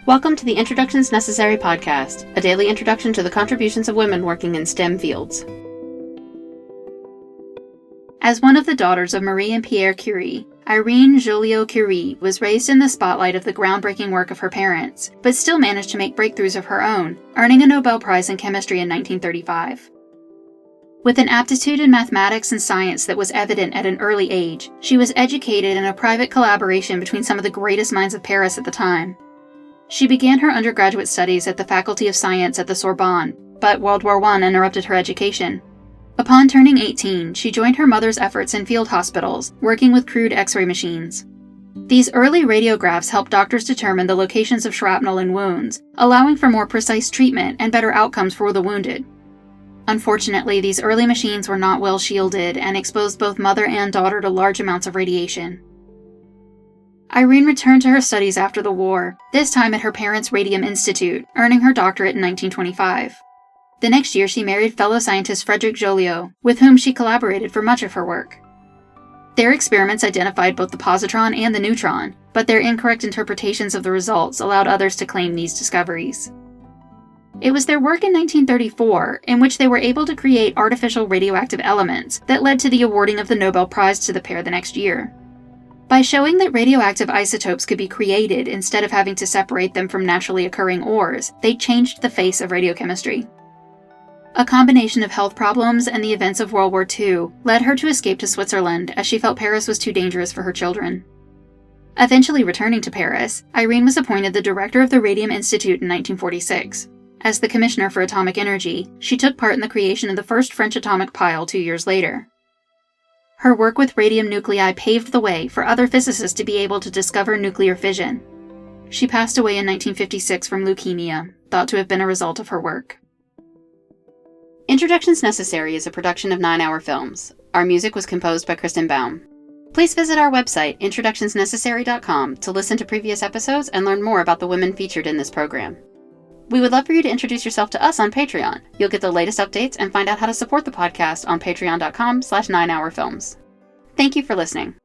Welcome to the Introductions Necessary podcast, a daily introduction to the contributions of women working in STEM fields. As one of the daughters of Marie and Pierre Curie, Irene Joliot-Curie was raised in the spotlight of the groundbreaking work of her parents, but still managed to make breakthroughs of her own, earning a Nobel Prize in chemistry in 1935. With an aptitude in mathematics and science that was evident at an early age, she was educated in a private collaboration between some of the greatest minds of Paris at the time. She began her undergraduate studies at the Faculty of Science at the Sorbonne, but World War I interrupted her education. Upon turning 18, she joined her mother's efforts in field hospitals, working with crude X-ray machines. These early radiographs helped doctors determine the locations of shrapnel in wounds, allowing for more precise treatment and better outcomes for the wounded. Unfortunately, these early machines were not well shielded and exposed both mother and daughter to large amounts of radiation. Irene returned to her studies after the war, this time at her parents' Radium Institute, earning her doctorate in 1925. The next year, she married fellow scientist Frédéric Joliot, with whom she collaborated for much of her work. Their experiments identified both the positron and the neutron, but their incorrect interpretations of the results allowed others to claim these discoveries. It was their work in 1934 in which they were able to create artificial radioactive elements that led to the awarding of the Nobel Prize to the pair the next year. By showing that radioactive isotopes could be created instead of having to separate them from naturally occurring ores, they changed the face of radiochemistry. A combination of health problems and the events of World War II led her to escape to Switzerland as she felt Paris was too dangerous for her children. Eventually returning to Paris, Irene was appointed the director of the Radium Institute in 1946. As the Commissioner for Atomic Energy, she took part in the creation of the first French atomic pile 2 years later. Her work with radium nuclei paved the way for other physicists to be able to discover nuclear fission. She passed away in 1956 from leukemia, thought to have been a result of her work. Introductions Necessary is a production of 9 Hour Films. Our music was composed by Kristen Baum. Please visit our website, introductionsnecessary.com, to listen to previous episodes and learn more about the women featured in this program. We would love for you to introduce yourself to us on Patreon. You'll get the latest updates and find out how to support the podcast on patreon.com/9hourfilms. Thank you for listening.